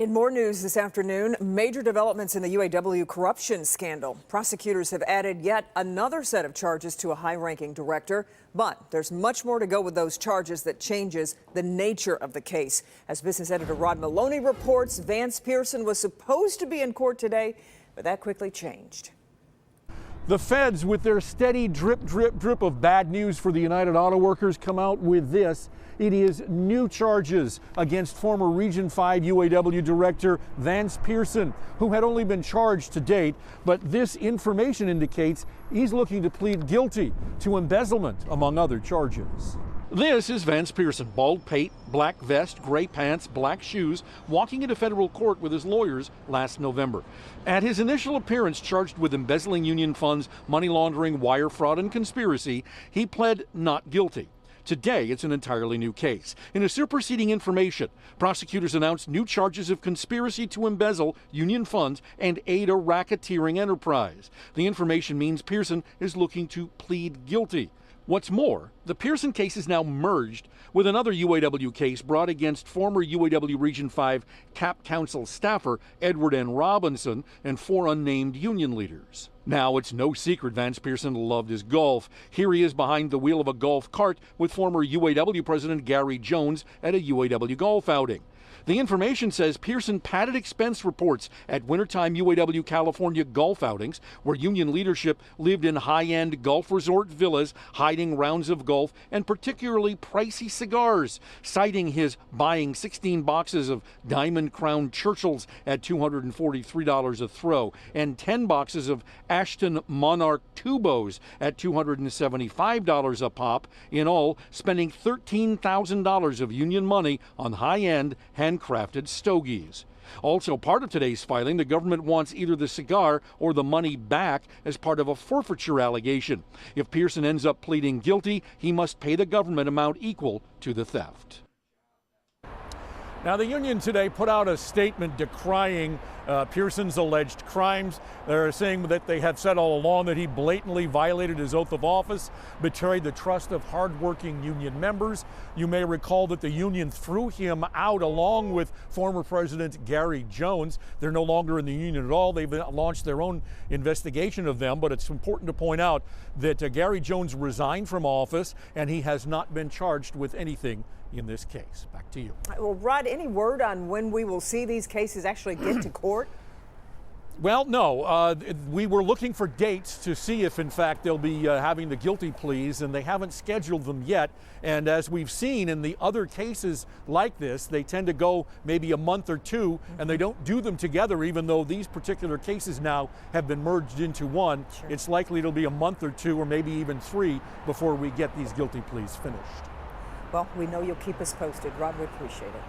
In more news this afternoon, major developments in the UAW corruption scandal. Prosecutors have added yet another set of charges to a high-ranking director, but there's much more to go with those charges that changes the nature of the case. As business editor Rod Maloney reports, Vance Pearson was supposed to be in court today, but that quickly changed. The feds, with their steady drip, drip, drip of bad news for the United Auto Workers, come out with this. It is new charges against former Region 5 UAW director Vance Pearson, who had only been charged to date, but this information indicates he's looking to plead guilty to embezzlement, among other charges. This is Vance Pearson, bald pate, black vest, gray pants, black shoes, walking into federal court with his lawyers last November. At his initial appearance charged with embezzling union funds, money laundering, wire fraud, and conspiracy, he pled not guilty. Today, it's an entirely new case. In a superseding information, prosecutors announced new charges of conspiracy to embezzle union funds and aid a racketeering enterprise. The information means Pearson is looking to plead guilty. What's more, the Pearson case is now merged with another UAW case brought against former UAW Region 5 CAP Council staffer Edward N. Robinson and 4 unnamed union leaders. Now, it's no secret Vance Pearson loved his golf. Here he is behind the wheel of a golf cart with former UAW President Gary Jones at a UAW golf outing. The information says Pearson padded expense reports at wintertime UAW California golf outings, where union leadership lived in high-end golf resort villas, hiding rounds of golf and particularly pricey cigars, citing his buying 16 boxes of Diamond Crown Churchills at $243 a throw and 10 boxes of Ashton Monarch Tubos at $275 a pop, in all spending $13,000 of union money on high-end handcrafted stogies. Also part of today's filing, the government wants either the cigar or the money back as part of a forfeiture allegation. If Pearson ends up pleading guilty, he must pay the government amount equal to the theft. Now, the union today put out a statement decrying Pearson's alleged crimes. They're saying that they have said all along that he blatantly violated his oath of office, betrayed the trust of hardworking union members. You may recall that the union threw him out along with former President Gary Jones. They're no longer in the union at all. They've launched their own investigation of them, but it's important to point out that Gary Jones resigned from office and he has not been charged with anything in this case. Back to you. Well, Rod, any word on when we will see these cases actually get to court? Well, no. We were looking for dates to see if, in fact, they'll be having the guilty pleas, and they haven't scheduled them yet. And as we've seen in the other cases like this, they tend to go maybe a month or two, and they don't do them together, even though these particular cases now have been merged into one. Sure. It's likely it'll be a month or two, or maybe even 3, before we get these guilty pleas finished. Well, we know you'll keep us posted. Rod, we appreciate it.